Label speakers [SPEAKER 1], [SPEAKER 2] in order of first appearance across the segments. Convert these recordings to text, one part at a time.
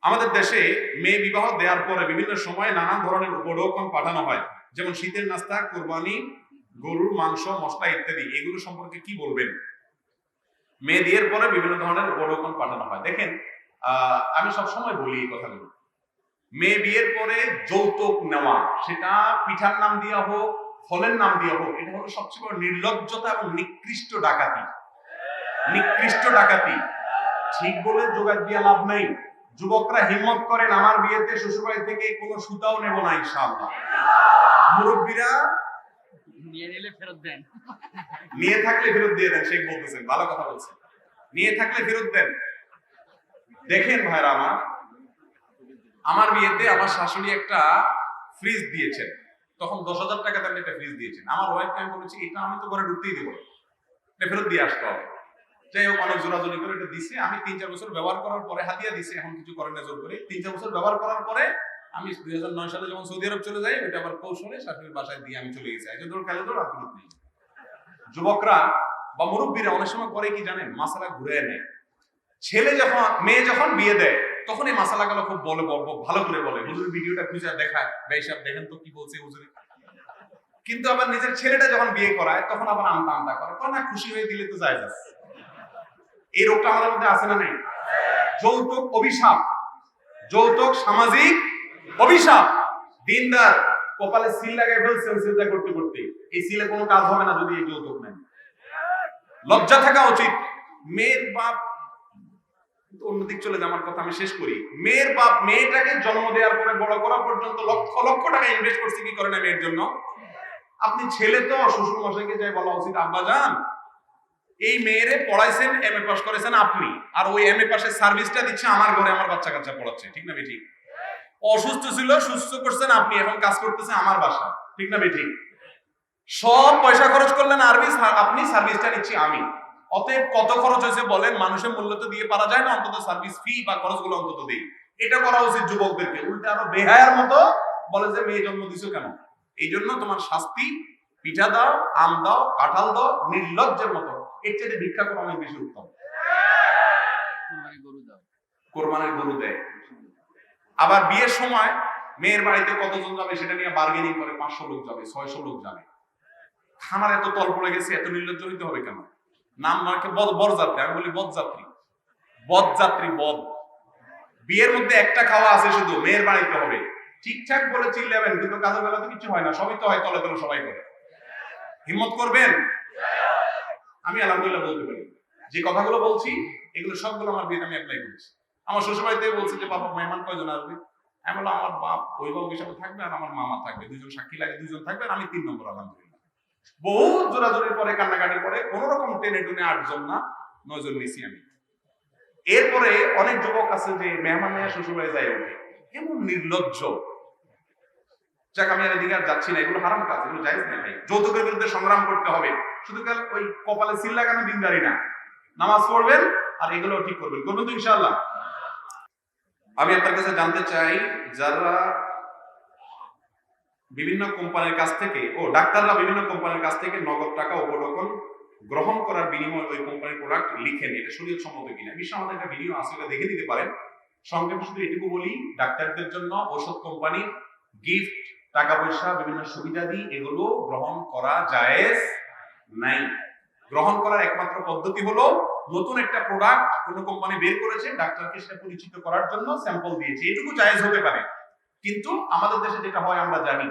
[SPEAKER 1] আমাদের দেশে মেয়ে বিবাহ দেওয়ার পরে বিভিন্ন সময় নানান ধরনের উপঢৌকন পাঠানো হয়, যেমন শীতের নাস্তা, কোরবানি, গরুর মাংস, মশলা ইত্যাদি। এগুলো সম্পর্কে কি বলবেন? মেয়ে বিয়ের পরে বিভিন্ন ধরনের উপঢৌকন পাঠানো হয়। দেখেন, আমি সবসময় বলি এই কথাগুলো। মেয়ে বিয়ের পরে যৌতুক নেওয়া, সেটা পিঠার নাম দিয়া হোক, ফলের নাম দিয়া হোক, এটা হলো সবচেয়ে বড় নির্লজ্জতা এবং নিকৃষ্ট ডাকাতি। নিকৃষ্ট ডাকাতি। ঠিক বলে জোগাড় দিয়ে লাভ নাই। যুবকরা হিম্মত করেন, আমার বিয়েতে শ্বশুরবাড়ি থেকে কোনো সুতাও নেব না ইনশাআল্লাহ। মুরব্বীরা
[SPEAKER 2] নিয়ে নিলে ফেরত দেন,
[SPEAKER 1] নিয়ে থাকলে ফেরত দিয়ে দেন। শেখ বলতেছেন, ভালো কথা বলছেন, নিয়ে থাকলে ফেরত দেন। দেখেন ভাইরা আমার বিয়েতে আমার শাশুড়ি একটা ফ্রিজ দিয়েছেন, তখন 10,000 টাকা দামের একটা ফ্রিজ দিয়েছেন। আমার ওয়াইফকে আমি বলেছি, এটা আমি তো ঘরে ঢুকতেই দেবো, এটা ফেরত দিয়ে আসতে হবে। যাই হোক, অনেক জোরাজোরি করে এটা দিছে। আমি 3-4 বছর ব্যবহার করার পরে, হাদিয়া দিছে, এখন কিছু করেন না জোর করে, 3-4 বছর ব্যবহার করার পরে আমি 2009 সালে যখন সৌদি আরব চলে যাই, ওটা আবার কৌশলে শাশুড়ির বাসায় দিয়ে আমি চলে গেছি। একজন ধর খেলে ধর আর ফেরত নেই। যুবকরা বা মুরব্বীরা অনেক সময় করে কি জানেন, মাসালা ঘুরে নেয়। মেয়ে যখন বিয়ে দেয়, তখন এই মাসালাগুলো খুব ভালো করে বলে, হুজুর ভিডিওটা খুঁজে দেখায়, ভাই সাহেব দেখেন তো কি বলছে হুজুরে। কিন্তু আবার নিজের ছেলেটা যখন বিয়ে করায়, তখন আবার আমতা আমতা করে, না খুশি হয়ে দিলে তো যায় যাচ্ছে। এই রোগটা আমাদের মধ্যে আছে না নেই? যৌতুক অভিশাপ, যৌতুক সামাজিক অভিশাপ। দিনদার কপালে সিল লাগাই ফেলছেন চিন্তা করতে করতে, এই সিলে কোনো কাজ হবে না যদি এই যৌতুক নেন। লজ্জা থাকা উচিত। মেয়ের বাপ, অন্যদিক চলে যাওয়ার কথা আমি শেষ করি। মেয়ের বাপ মেয়েটাকে জন্ম দেওয়ার পরে বড় করা পর্যন্ত লক্ষ লক্ষ টাকা ইনভেস্ট করছে কি করে না মেয়ের জন্য। আপনি ছেলে তো শ্বশুর মশাইকে যাই বলা উচিত, আব্বা জান এই মেয়েরে পড়াইছেন, এমএ পাস করেছেন আপনি, আর ওই এমএ পাসের সার্ভিসটা দিচ্ছে আমার ঘরে, আমার বাচ্চা কাচ্চা পড়াচ্ছে, ঠিক না বেঠিক? অসুস্থ ছিল, সুস্থ করছেন আপনি, এখন কাজ করতেছে আমার বাসা, ঠিক না বেঠিক? সব পয়সা খরচ করলেন আপনি, সার্ভিসটা নিচ্ছি আমি। অতএব কত খরচ হয়েছে বলেন, মানুষের মূল্য তো দিয়ে পারা যায় না, অন্তত সার্ভিস ফি বা খরচগুলো অন্তত দেই। এটা করা উচিত যুবকদেরকে। উল্টে আরো বেহায়ার মতো বলে যে মেয়ে জন্ম দিছো কেন? এই জন্য তোমার শাস্তি, পিঠা দাও, আম দাও, কাঁঠাল দাও, নির্লজ্জের মতো। এর চেয়ে ভিক্ষা করা অনেক বেশি উত্তম। কোরবানির গরু দেয়। আবার বিয়ের সময় মেয়ের বাড়িতে কতজন যাবে সেটা নিয়ে বার্গেনিং করে, 500 লোক যাবে, 600 লোক যাবে। খানার এত তল পড়ে গেছে, এত নির্লজ্জ হইতে হবে কেন? নাম নয় বরযাত্রী, আমি বলি বদযাত্রী। বদযাত্রী, বদ। বিয়ের মধ্যে একটা খাওয়া আছে শুধু, মেয়ের বাড়িতে হবে। ঠিকঠাক বলে চিল্লাবেন, কিন্তু কাজের বেলা তো কিছু হয় না, সবই তো হয় তলে তলে, সবাই করে। হিম্মত করবেন? আমি আলহামদুলিল্লাহ বলতে পারি, যে কথাগুলো বলছি এগুলো সবগুলো আমার বিয়েতে আমি অ্যাপ্লাই করেছি। আমার শ্বশুর বাড়িতে বলছে যে বাবা মেহমান কয়জন আসবে, আমি বললাম আমার বাপ অভিভাবক হিসাবে থাকবে আর আমার মামা থাকবে, 2জন সাক্ষী লাগে, 2জন থাকবে আর আমি 3 নম্বর। আলহামদুলিল্লাহ বহু জোরাজোরির পরে, কান্নাকাটির পরে, কোন রকম টেনে টুনে 8 জন না 9 জন নিছি আমি। এরপরে অনেক যুবক আছে যে মেহমান নিয়ে শ্বশুর বাড়ি যায় ওঠে, এমন নির্লজ্জ। যাক, আমি আর এদিকে আর যাচ্ছি না, এগুলো হারাম কাজ, এগুলো জায়েজ না ভাই। যৌতুকের বিরুদ্ধে সংগ্রাম করতে হবে। শুধু ওই কপালে সিল লাগানো দিনদারি না, নামাজ পড়বেন আর এগুলো ঠিক করবেন তো ইনশাআল্লাহ। আমি আপনার কাছে জানতে চাই, যারা বিভিন্ন কোম্পানির কাছ থেকে, ডাক্তাররা বিভিন্ন কোম্পানির কাছ থেকে নগদ টাকা উপঢৌকন গ্রহণ করার বিনিময়ে ওই কোম্পানির প্রোডাক্ট লিখেন, এটা শরীয়ত সম্মত কিনা। বিষয়ে আমাদের একটা ভিডিও আছে, এটা দেখে নিতে পারেন। সংক্ষেপে শুধু এটুকু বলি, ডাক্তারদের জন্য ওষুধ কোম্পানি গিফট, টাকা পয়সা, বিভিন্ন সুবিধাদি, এগুলো গ্রহণ করা জায়েজ নাই। গ্রহণ করার একমাত্র পদ্ধতি হলো, নতুন একটা প্রোডাক্ট কোন কোম্পানি বের করেছে, ডাক্তারকে সেটা পরিচিত করার জন্য স্যাম্পল দিয়েছে, এটুকু জায়েজ হতে পারে। কিন্তু আমাদের দেশে যেটা হয় আমরা জানি।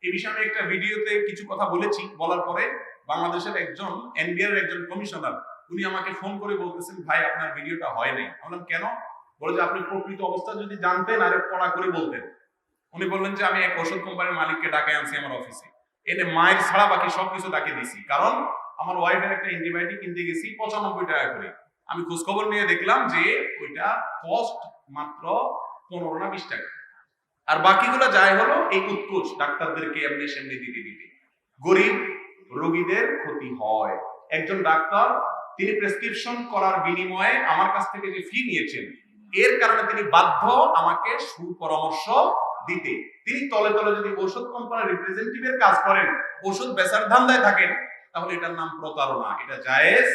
[SPEAKER 1] এই বিষয়ে আমি একটা ভিডিওতে কিছু কথা বলেছি, বলার পরে বাংলাদেশের একজন এনবিআর একজন কমিশনার, উনি আমাকে ফোন করে বলতেছেন, ভাই আপনার ভিডিওটা হয় নাই। বললাম কেন? বলে যে আপনি প্রকৃত অবস্থা যদি জানতেন আরে পড়া করে বলতেন। উনি বললেন যে আমি এক ওষুধ কোম্পানির মালিককে ডাকে আনছি আমার অফিসে, এনে মায়ের ছাড়া বাকি সবকিছু তাকে দিছি, কারণ আমার ওয়াইফের একটা অ্যান্টিবায়োটিক কিনতে গেছি 95 টাকা করে। আমি খোঁজ খবর নিয়ে দেখলাম যে ওইটা কস্ট মাত্র 15 না 20 টাকা, আর বাকিগুলো যাই হলো এই উৎকোচ ডাক্তারদেরকে এমনি সেমনি দিতে দিতে গরিব রোগীদের ক্ষতি হয়। একজন ডাক্তার, তিনি প্রেসক্রিপশন করার বিনিময়ে আমার কাছ থেকে যে ফি নিয়েছেন, এর কারণে তিনি বাধ্য আমাকে সুপরামর্শ দিতে। তিনি তলে তলে যদি ওষুধ কোম্পানির রিপ্রেজেন্টেটিভের কাজ করেন, ওষুধ বেচার ধান্দায় থাকেন, তাহলে এটার নাম প্রতারণা, এটা জায়েজ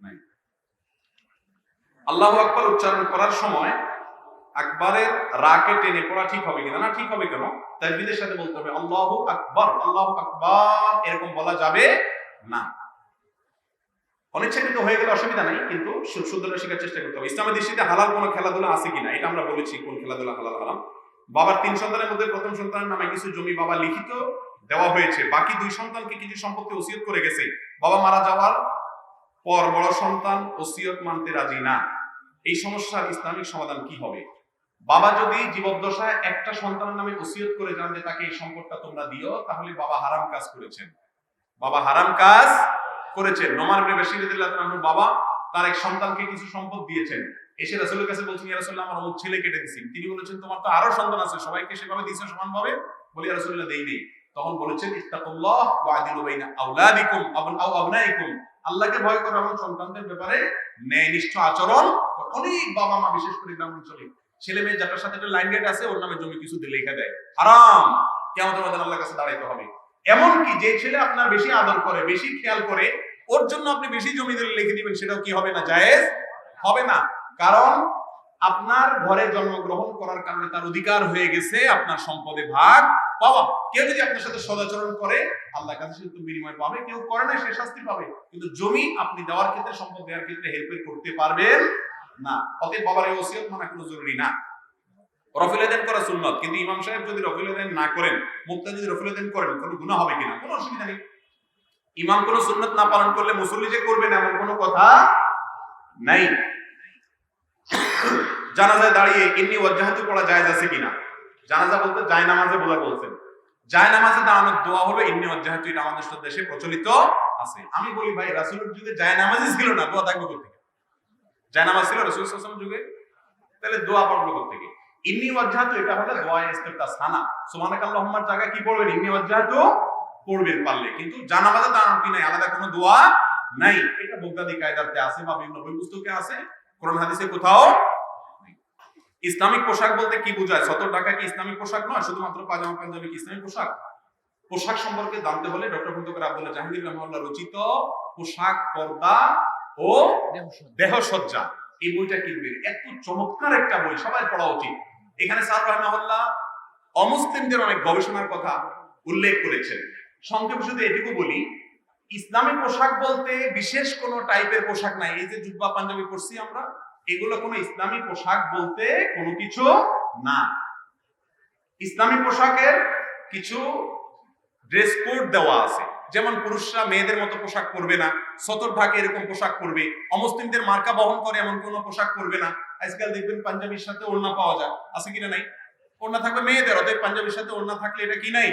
[SPEAKER 1] নাই। আল্লাহু আকবার উচ্চারণ করার সময় আকবরের রাকে টেনে পড়া ঠিক হবে কিনা? না, ঠিক হবে কেন? তাকবীরের সাথে বলতে হবে আল্লাহু আকবার, আল্লাহু আকবার, এরকম বলা যাবে না। অনিচ্ছাকৃত হয়ে গেলে অসুবিধা নাই, কিন্তু শুদ্ধটা শেখার চেষ্টা করতে হবে। ইসলামের দৃষ্টিতে হালাল কোনো খেলাধুলা আছে কিনা এটা আমরা বলেছি, কোন খেলাধুলা হালাল হারাম। বাবার 3 সন্তানের মধ্যে প্রথম সন্তানের নামে কিছু জমি বাবা লিখিত দেওয়া হয়েছে, বাকি 2 সন্তানকে কিছু সম্পত্তি ওসিয়ত করে গেছে। বাবা মারা যাওয়ার পর বড় সন্তান ওসিয়ত মানতে রাজি না। এই সমস্যার ইসলামিক সমাধান কি হবে? বাবা যদি জীবদ্দশায় একটা সন্তানের নামে ওসিয়ত করে যান যে তাকে এই সম্পদটা তোমরা দিও, তাহলে বাবা হারাম কাজ করেছেন। বাবা হারাম কাজ করেছেন। নোমান ইবনে বাশীর রাদিয়াল্লাহু তাআলা আনহু বাবা তার এক সন্তানকে কিছু সম্পদ দিয়েছেন। এসে রাসূলের কাছে বলছেন, ইয়া রাসূলুল্লাহ, আমার অমুক ছেলে কেটে দিয়েছি। তিনি বলেছেন, তোমার তো আরো সন্তান আছে, সবাইকে সেভাবে দিয়েছো সমানভাবে? বলি, ইয়া রাসূলুল্লাহ, দেই নেই। তখন বলেছেন, ইত্তাকুল্লাহ ওয়া আদিলু বাইনা আওলাদিকুম আও আবনাইকুম, আল্লাহকে ভয় করো এবং সন্তানদের ব্যাপারে ন্যায়নিষ্ঠ আচরণ। অনেক বাবা মা, বিশেষ করে গ্রামাঞ্চলে, ছেলে মেয়ে যাটার সাথে একটা লাইন গেট আছে, ওর নামে জমি কিছু দিয়ে লেখা দেয়, হারাম, কিয়ামতের ময়দানে আল্লাহর কাছে দাঁড়াইতে হবে। এমনকি যে ছেলে আপনার বেশি আদর করে, বেশি খেয়াল করে, ওর জন্য আপনি বেশি জমি দিলে লিখে দিবেন, সেটাও কি হবে না? জায়েজ হবে না। কারণ আপনার ঘরে জন্মগ্রহণ করার কারণে তার অধিকার হয়ে গেছে আপনার সম্পদে ভাগ পাওয়া। কেউ যদি আপনার সাথে সদাচরণ করে, আল্লাহর কাছে সে তো বিনিময় পাবে, কেউ করে না সে শাস্তি পাবে। কিন্তু জমি আপনি দেওয়ার ক্ষেত্রে, সম্পদ দেওয়ার ক্ষেত্রে হেল্পের করতে পারবেন না। অতএব বাবার এই ওসিয়ত মানা কোনো জরুরি না। রফিল আদান করা সুন্নত, কিন্তু ইমাম সাহেব যদি রফিল আদান না করেন, মুক্তা যদি রফিল আদান করেন, কোনো গুনাহ হবে কিনা? কোনো অসুবিধা নেই। ইমাম কোনো সুন্নত না পালন করলে মুসল্লি যে করবেন এমন কোনো কথা নাই। জানাজায় দাঁড়িয়ে ইন্নী ওয়াজ্জাহাতু পড়া জায়েজ আছে কিনা? জানাজা বলতে জায়নামাজে বলা বলছেন। জায়নামাজে দাঁড়ানোর দোয়া হলো ইন্নী ওয়াজ্জাহাতু, এটা আমাদের দেশে প্রচলিত আছে। আমি বলি, ভাই, রাসূলের যুগে জায়নামাজই ছিল না, দোয়া থাকবে কোথা থেকে? জায়নামাজ ছিল রাসূল সাল্লাল্লাহু আলাইহি ওয়াসাল্লামের যুগে, তাহলে দোয়া পড়বে কোথা থেকে? ইন্নী ওয়াজ্জাহাতু এটা হলো দোয়া ইস্তিফতাহ সানা। সুবহানাকাল্লাহুম্মার জায়গায় কি পড়বেন? ইন্নী ওয়াজ্জাহাতু পড়বেন পারলে, কিন্তু জানাজাতে দাঁড়ানো কি নাই, আলাদা কোনো দোয়া নাই। এটা বগদাদি কায়দাতে আছে বা বিভিন্ন বই পুস্তকে আছে, কোরআন হাদিসে কোথাও নেই। ইসলামিক পোশাক বলতে কি বোঝায়? সতর ঢাকা কি ইসলামিক পোশাক নয়? শুধুমাত্র পাজামা পাঞ্জাবি কি ইসলামিক পোশাক? পোশাক সম্পর্কে জানতে হলে ডক্টর খন্দকার আব্দুল্লাহ জাহাঙ্গীর রাহমাহুল্লাহ রচিত পোশাক, পর্দা ও দেহসজ্জা, এই বইটা কিনবেন। এত চমৎকার একটা বই, সবাই পড়া উচিত। এখানে স্যার রাহমাহুল্লাহ অমুসলিমদের অনেক গবেষণার কথা উল্লেখ করেছেন। সংক্ষেপে শুধু এটুকু বলি, ইসলামিক পোশাক বলতে বিশেষ কোন টাইপের পোশাক নাই। এই যে জুব্বা পাঞ্জাবি পরছি আমরা, এগুলো কোনো ইসলামিক পোশাক বলতে কোনো কিছু না। ইসলামিক পোশাকের কিছু ড্রেস কোড দেওয়া আছে, যেমন পুরুষরা মেয়েদের মতো পোশাক পরবে না, সতর ঢাকে এরকম পোশাক পরবে, অমুসলিমদের মার্কা বহন করে এমন কোনো পোশাক পরবে না। আজকাল দেখবেন পাঞ্জাবির সাথে ওড়না পাওয়া যায়, আছে কিনা? নাই। ওড়না থাকবে মেয়েদের, অতএব পাঞ্জাবির সাথে ওড়না থাকলে এটা কি নাই?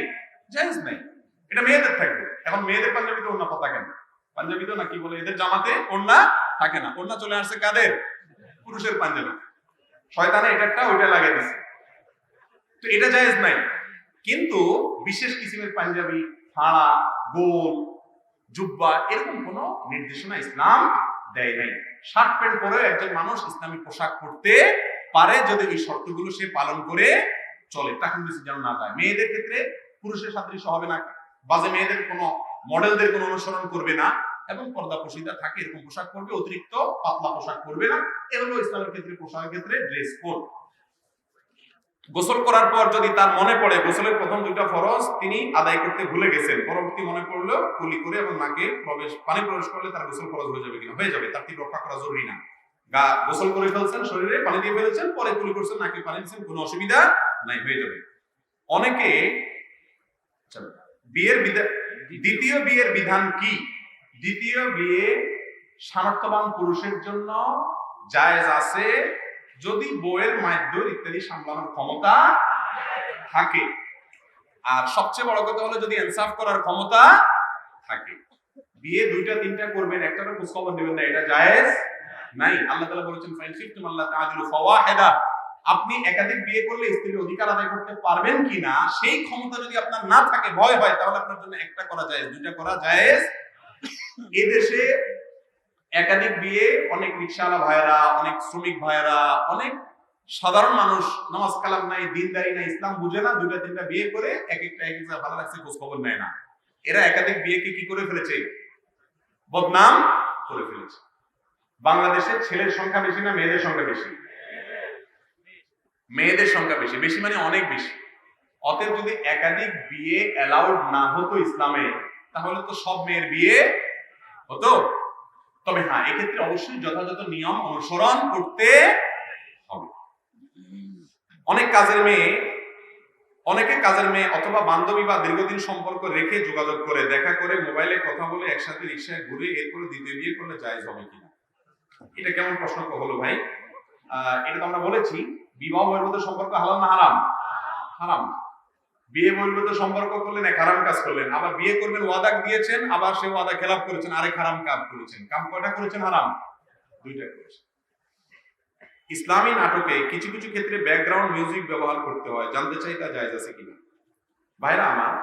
[SPEAKER 1] জায়েজ নাই, এটা মেয়েদের থাকবে। এখন মেয়েদের পাঞ্জাবিতে ওড়না পাতা কেন? পাঞ্জাবি তো না কি বলে, এদের জামাতে ওড়না থাকে না। ওড়না চলে আসছে কাদের? পুরুষের পাঞ্জাবি। শয়তানে এটারটা ওইটা লাগিয়ে দিচ্ছে, তো এটা জায়েজ নাই। কিন্তু বিশেষ কিসিমের পাঞ্জাবি, ফাড়া, গোল, জুব্বা, এরকম কোনো নির্দেশনা ইসলাম দেয় নাই। শার্ট প্যান্ট পরে একজন মানুষ ইসলামিক পোশাক পরতে পারে যদি এই শর্তগুলো সে পালন করে চলে, তখন বেশি যেন না যায়। মেয়েদের ক্ষেত্রে পুরুষের সাদৃশ্য হবে না, বাজে মেয়েদের কোনো মডেলদের কোনো অনুসরণ করবে না, এবং পর্দা পশিদা থাকে এরকম পোশাক পরবে, অতিরিক্ত পাতলা পোশাক পরবে না। এগুলো ইসলামের ক্ষেত্রে, পোশাকের ক্ষেত্রে ড্রেস কোড। গোসল করার পর যদি তার মনে পড়ে গোসলের প্রথম 2টা ফরজ তিনি আদায় করতে ভুলে গেছেন, পরবর্তী মনে পড়লেও কুলি করে এবং নাকে পানি প্রবেশ করলে তার গোসল ফরজ হয়ে যাবে কিনা? হয়ে যাবে, তার তীর রক্ষা করা জরুরি না। গোসল করে ফেলছেন, শরীরে পানি দিয়ে ফেলেছেন, পরে কুলি করছেন, নাকে পানি দিচ্ছেন, কোনো অসুবিধা নাই, হয়ে যাবে। অনেকে দ্বিতীয় বিয়ের বিধান কি? দ্বিতীয় বিয়ে সামর্থ্যবান পুরুষের জন্য জায়েজ আছে যদি বউয়ের মায়ের ইত্যাদি সামলানোর ক্ষমতা থাকে, আর সবচেয়ে বড় কথা হলো যদি ইনসাফ করার ক্ষমতা থাকে। বিয়ে 2টা 3টা করবেন, একটারও খোঁজ খবর নেবেন না, এটা জায়েজ নাই। আল্লাহ তাআলা বলেছেন, ফাইন শিফতুম আল্লাহ তাআদিলু ফাওয়াহিদা, আপনি একাধিক বিয়ে করলে স্ত্রীর অধিকার আদায় করতে পারবেন কিনা সেই ক্ষমতা যদি আপনার না থাকে, ভয় হয়, তাহলে আপনার জন্য একটা করা জায়েজ, 2টা করা জায়েজ। এদেশে একাধিক বিয়ে, অনেক রিকশাওয়ালা ভাইয়েরা, অনেক শ্রমিক ভাইয়েরা, অনেক সাধারণ মানুষ, নামাজ কালাম নাই, দিনদারি নাই, ইসলাম বুঝে না, 2টা 3টা বিয়ে করে এক একটা ভালো লাগছে খোঁজ খবর নেয় না। এরা একাধিক বিয়েকে কি করে ফেলেছে? বদনাম করে ফেলেছে। বাংলাদেশের ছেলের সংখ্যা বেশি না মেয়েদের সংখ্যা বেশি? মেয়েদের সংখ্যা বেশি, বেশি মানে অনেক বেশি। অতএব যদি একাধিক বিয়ে অ্যালাউড না হতো ইসলামে, তাহলে তো সব মেয়ের বিয়ে হতো। তবে হ্যাঁ, এক্ষেত্রে অবশ্যই যথাযথ নিয়ম অনুসরণ করতে হবে। অনেকে কাজের মেয়ে অথবা বান্ধবী বা দীর্ঘদিন সম্পর্ক রেখে যোগাযোগ করে, দেখা করে, মোবাইলে কথা বলে, একসাথে রিক্সায় ঘুরে এরপরে দ্বিতীয় বিয়ে করলে জায়েজ হবে কিনা? এটা কেমন প্রশ্ন হলো ভাই? এটা তো আমরা বলেছি বিবাহ বহির্ভূত সম্পর্ক হালাল না হারাম? হারাম। বিয়ে বহির্ভূত সম্পর্ক করলেন এক হারাম কাজ করলেন, আবার বিয়ে করবেন ওয়াদা দিয়েছেন, আবার সে ওয়াদা খেলাপ করেছেন, আরেক হারাম কাজ করেছেন। কাম কয়টা করেছেন? হারাম দুইটা করেছেন। ইসলামী নাটকে কিছু কিছু ক্ষেত্রে ব্যাকগ্রাউন্ড মিউজিক ব্যবহার করতে হয়, জানতে চাই তা জায়েজ আছে কিনা? ভাইরা আমার,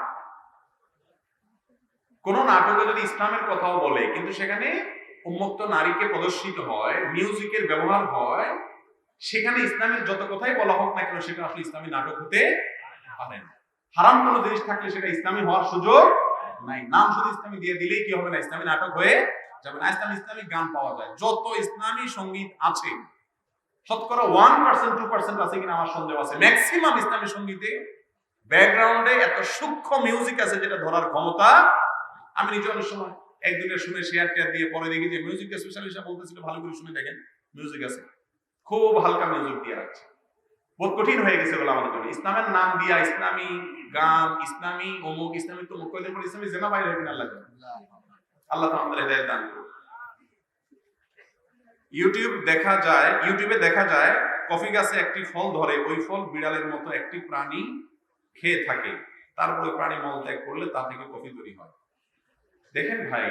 [SPEAKER 1] কোন নাটকে যদি ইসলামের কথাও বলে কিন্তু সেখানে উন্মুক্ত নারীকে প্রদর্শিত হয়, মিউজিকের ব্যবহার হয়, সেখানে ইসলামের যত কথাই বলা হোক না কেন সেটা আসলে ইসলামী নাটক হতে পারে না। হারাম কোনো জিনিস থাকলে সেটা ইসলামী হওয়ার সুযোগ নাই। নাম শুধু ইসলামী দিয়ে দিলেই কি হবে না? ইসলামী নাটক হয়ে যাবে না। ইসলামিক গান পাওয়া যায়, যত ইসলামী সঙ্গীত আছে শতকরা 1% 2% আছে কিনা আমার সন্দেহ আছে। ম্যাক্সিমাম ইসলামী সঙ্গীতে ব্যাকগ্রাউন্ডে এত সূক্ষ্ম মিউজিক আছে যেটা ধরার ক্ষমতা। আমি নিজে অনেক সময় একদিনে শুনে শেয়ার দিয়ে পরে দেখি যে মিউজিক স্পেশালিস্ট বলতেছিল ভালো করে শুনে দেখেন, মিউজিক আছে, খুব হালকা মিউজিক দিয়ে রাখছে। বহুত কঠিন হয়ে গেছে বলে আমাদের জন্য। ইসলামের নাম দিয়া ইসলামী গান, ইসলামী অমুক, ইসলামী তমুক, কয়দিন পর ইসলামী জেনা বাইরে হবে না। আল্লাহ তো আমাদের হেদায়েত দান করুন। ইউটিউবে দেখা যায় কফি গাছে একটি ফল ধরে, ওই ফল বিড়ালের মতো একটি প্রাণী খেয়ে থাকে, তারপরে প্রাণী মল ত্যাগ করলে তা থেকে কফি তৈরি হয়। দেখেন ভাই,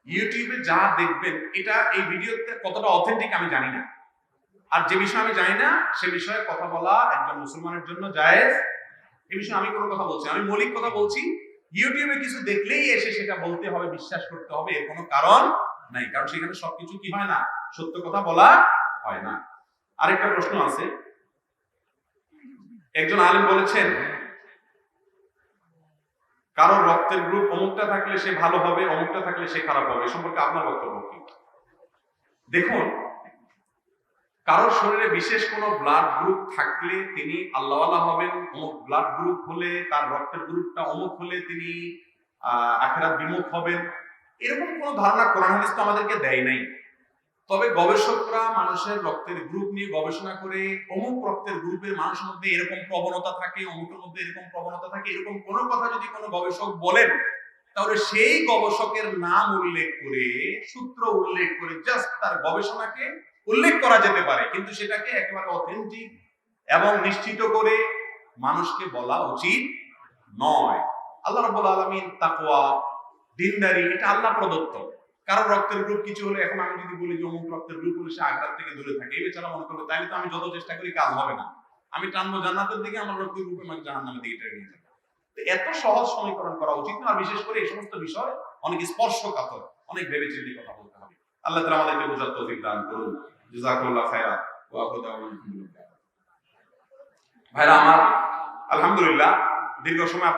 [SPEAKER 1] ইউটিউবে যা দেখবেন এটা এই ভিডিওতে কতটা অথেন্টিক আমি জানি না, আর যে বিষয় আমি জানি না সে বিষয়ে কথা বলা একজন মুসলমানের জন্য জায়েজ। এই বিষয়ে আমি কোনো কথা বলছি, আমি মৌলিক কথা বলছি। ইউটিউবে কিছু দেখলেই এসে সেটা বলতে হবে, বিশ্বাস করতে হবে, এর কোনো কারণ নাই, কারণ সেখানে সবকিছু কি হয় না, সত্য কথা বলা হয় না। আরেকটা প্রশ্ন আছে, একজন আলেম বলেছেন কারোর রক্তের গ্রুপ অমুকটা থাকলে সে ভালো হবে, অমুকটা থাকলে সে খারাপ হবে, এ সম্পর্কে আপনার বক্তব্য কি? দেখুন, কারোর শরীরে বিশেষ কোনো ব্লাড গ্রুপ থাকলে তিনি আল্লাহওয়ালা হবেন, অমুক ব্লাড গ্রুপ হলে, তার রক্তের গ্রুপটা অমুক হলে তিনি আখিরাত বিমুখ হবেন, এরকম কোনো ধারণা কোরআন হাদিস তো আমাদেরকে দেয় নাই। তবে গবেষকরা মানুষের রক্তের গ্রুপ নিয়ে গবেষণা করে অমুক রক্তের গ্রুপের মানুষের মধ্যে এরকম প্রবণতা থাকে, অমুকের মধ্যে এরকম প্রবণতা থাকে, এরকম কোনো কথা যদি কোনো গবেষক বলেন, তাহলে সেই গবেষকের নাম উল্লেখ করে, সূত্র উল্লেখ করে জাস্ট তার গবেষণাকে উল্লেখ করা যেতে পারে, কিন্তু সেটাকে একেবারে অথেন্টিক এবং নিশ্চিত করে মানুষকে বলা উচিত নয়। আল্লাহ রাব্বুল আলামিন তাকওয়া, দিনদারি, এটা আল্লাহ প্রদত্ত। কারো রক্তের গ্রুপ কিছু হলে, এখন আমি যদি বলি যে অমুক রক্তের গ্রুপ হলে সে আখিরাত থেকে দূরে থাকে, এই বেচারা মনে করবে তাইলে তো আমি যত চেষ্টা করি কাজ হবে না, আমি টানবো জান্নাতের দিকে, আমার রক্তের গ্রুপে আমাকে জাহান্নামের দিকে টেনে নিয়ে যাবে। এত সহজ সমীকরণ করা উচিত না, আর বিশেষ করে এই সমস্ত বিষয় অনেক স্পর্শকাতর, অনেক ভেবেচিন্তে কথা বলতে হবে। আল্লাহ তাআলা আমাদেরকে বোঝার তৌফিক দান করুন। জাযাকুল্লাহ খায়রান ওয়া আখিরু দাওয়ানা আলহামদুলিল্লাহ। ভাইরা আমার, আলহামদুলিল্লাহ, দীর্ঘ সময়